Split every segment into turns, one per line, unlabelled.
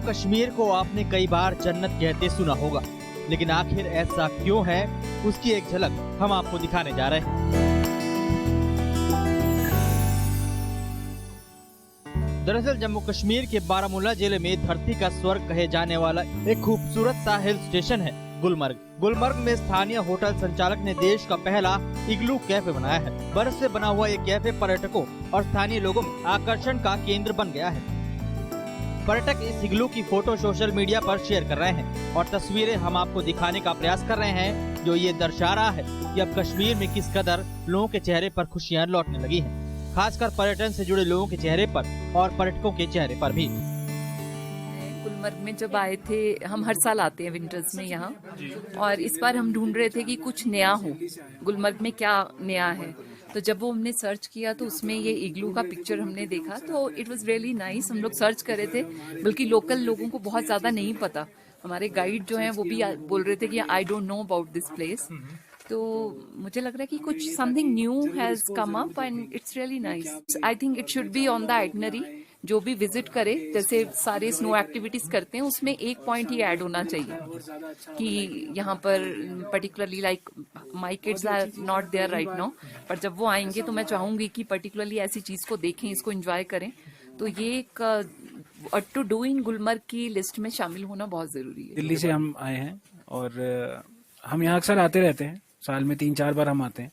कश्मीर को आपने कई बार जन्नत कहते सुना होगा, लेकिन आखिर ऐसा क्यों है, उसकी एक झलक हम आपको दिखाने जा रहे हैं। दरअसल जम्मू कश्मीर के बारामूला जिले में धरती का स्वर्ग कहे जाने वाला एक खूबसूरत सा हिल स्टेशन है गुलमर्ग। गुलमर्ग में स्थानीय होटल संचालक ने देश का पहला इग्लू कैफे बनाया है। बर्फ से बना हुआ ये कैफे पर्यटकों और स्थानीय लोगों में आकर्षण का केंद्र बन गया है। पर्यटक इस इग्लू की फोटो सोशल मीडिया पर शेयर कर रहे हैं और तस्वीरें हम आपको दिखाने का प्रयास कर रहे हैं, जो ये दर्शा रहा है कि अब कश्मीर में किस कदर लोगों के चेहरे पर खुशियां लौटने लगी हैं, खासकर पर्यटन से जुड़े लोगों के चेहरे पर और पर्यटकों के चेहरे पर भी।
गुलमर्ग में जब आए थे, हम हर साल आते हैं विंटर्स में यहाँ, और इस बार हम ढूंढ रहे थे कि कुछ नया हो, गुलमर्ग में क्या नया है। तो जब वो हमने सर्च किया तो उसमें ये इग्लू का पिक्चर हमने देखा, तो इट वाज रियली नाइस। हम लोग सर्च कर रहे थे, बल्कि लोकल लोगों को बहुत ज्यादा नहीं पता। हमारे गाइड जो हैं वो भी बोल रहे थे कि I don't know about this place. तो मुझे लग रहा है कि कुछ something new has come up and it's really nice. I think it should be on the itinerary. जो भी विजिट करे, जैसे सारे स्नो एक्टिविटीज करते हैं, उसमें एक पॉइंट ही ऐड होना चाहिए कि यहाँ पर particularly like my kids are not there right now, पर जब वो आएंगे तो मैं चाहूंगी कि पर्टिकुलरली ऐसी चीज को देखें, इसको एंजॉय करें। तो ये एक टू डू इन गुलमर्ग की लिस्ट में शामिल होना बहुत जरूरी है।
दिल्ली से हम आए हैं और हम यहाँ अक्सर आते रहते हैं, साल में 3-4 बार हम आते हैं।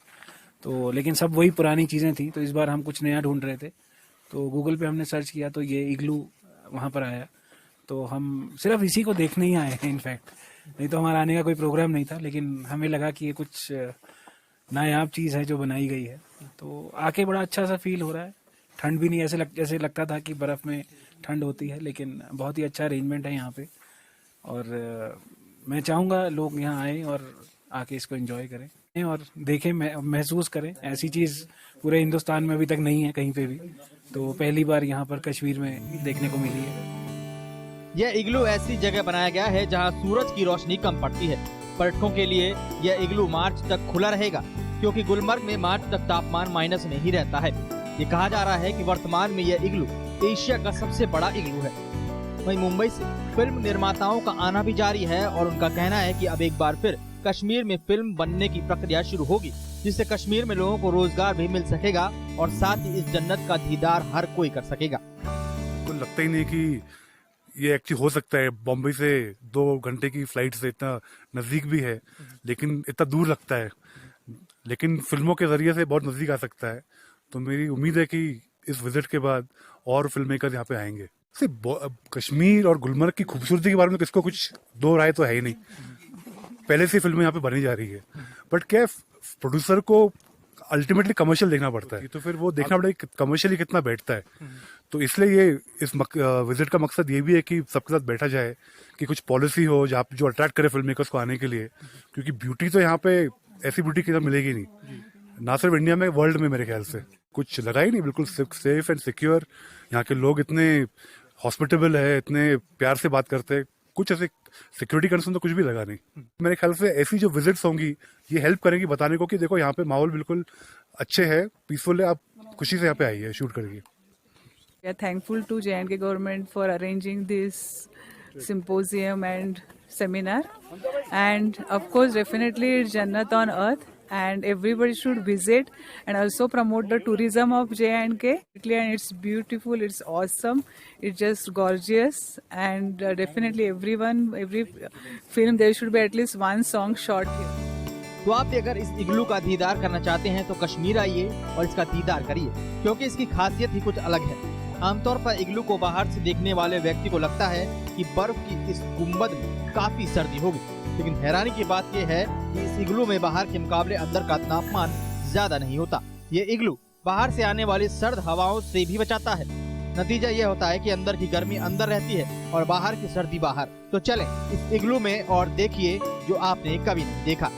तो लेकिन सब वही पुरानी चीजें थी, तो इस बार हम कुछ नया ढूंढ रहे थे। तो गूगल पे हमने सर्च किया तो ये इग्लू वहाँ पर आया। तो हम सिर्फ इसी को देखने ही आए हैं, इनफैक्ट नहीं तो हमारा आने का कोई प्रोग्राम नहीं था, लेकिन हमें लगा कि ये कुछ नायाब चीज़ है जो बनाई गई है। तो आके बड़ा अच्छा सा फील हो रहा है। ठंड भी नहीं, जैसे लगता था कि बर्फ़ में ठंड होती है, लेकिन बहुत ही अच्छा अरेंजमेंट है यहाँ पे। और मैं चाहूँगा लोग यहाँ आएँ और आके इसको एंजॉय करें और देखें, महसूस करें। ऐसी चीज़ पूरे हिंदुस्तान में अभी तक नहीं है कहीं पे भी, तो पहली बार यहाँ पर कश्मीर में देखने को मिली है।
यह इग्लू ऐसी जगह बनाया गया है जहाँ सूरज की रोशनी कम पड़ती है। पर्यटकों के लिए यह इग्लू मार्च तक खुला रहेगा, क्योंकि गुलमर्ग में मार्च तक तापमान माइनस में ही रहता है। ये कहा जा रहा है कि वर्तमान में यह इग्लू एशिया का सबसे बड़ा इग्लू है। वहीं मुंबई से फिल्म निर्माताओं का आना भी जारी है और उनका कहना है कि अब एक बार फिर कश्मीर में फिल्म बनने की प्रक्रिया शुरू होगी, जिससे कश्मीर में लोगों को रोजगार भी मिल सकेगा और साथ ही इस जन्नत का दीदार हर कोई कर सकेगा।
को लगता ही नहीं कि ये एक्चुअली हो सकता है। बॉम्बे से 2 घंटे की फ्लाइट से इतना नजदीक भी है, लेकिन इतना दूर लगता है, लेकिन फिल्मों के जरिए से बहुत नजदीक आ सकता है। तो मेरी उम्मीद है कि इस विजिट के बाद और फिल्म मेकर यहाँ पे आएंगे। कश्मीर और गुलमर्ग की खूबसूरती के बारे में किसको कुछ दो राय तो है ही नहीं, पहले से फिल्में यहाँ पे बनी जा रही है। बट क्या प्रोड्यूसर को अल्टीमेटली कमर्शियल देखना पड़ता है, तो फिर वो देखना पड़ेगा कि कमर्शियली कितना बैठता है। तो इसलिए ये इस विजिट का मकसद ये भी है कि सबके साथ बैठा जाए, कि कुछ पॉलिसी हो जहाँ जो अट्रैक्ट करे फिल्म मेकर्स को आने के लिए, क्योंकि ब्यूटी तो यहाँ पे ऐसी ब्यूटी किधर मिलेगी नहीं, ना सिर्फ इंडिया में, वर्ल्ड में। मेरे ख्याल से कुछ लगा ही नहीं, बिल्कुल सेफ एंड सिक्योर। यहाँ के लोग इतने हॉस्पिटेबल है, इतने प्यार से बात करते हैं, कुछ ऐसे सिक्योरिटी कंसर्न तो कुछ भी लगा नहीं। मेरे ख्याल से ऐसी जो विजिट्स होंगी ये हेल्प करेंगी बताने को कि देखो यहाँ पे माहौल बिल्कुल अच्छे है, पीसफुल है, आप खुशी से यहाँ पे आइए, शूट करिए।
We are thankful to J&K government for arranging this symposium and seminar, and of course definitely it's Jannat on earth and everybody should visit and also promote the tourism of J&K. And it's beautiful, it's awesome, it's just gorgeous, and definitely every film there should be at least one song shot here.
तो आप अगर इस इग्लू का दीदार करना चाहते हैं तो कश्मीर आइए और इसका दीदार करिए, क्योंकि इसकी खासियत ही कुछ अलग है। आमतौर पर इग्लू को बाहर से देखने वाले व्यक्ति को लगता है कि बर्फ की इस गुंबद में काफी सर्दी होगी, लेकिन हैरानी की बात यह है कि इस इग्लू में बाहर के मुकाबले अंदर का तापमान ज्यादा नहीं होता। ये इग्लू बाहर से आने वाली सर्द हवाओं से भी बचाता है। नतीजा ये होता है कि अंदर की गर्मी अंदर रहती है और बाहर की सर्दी बाहर। तो चलें इस इग्लू में और देखिए जो आपने कभी नहीं देखा।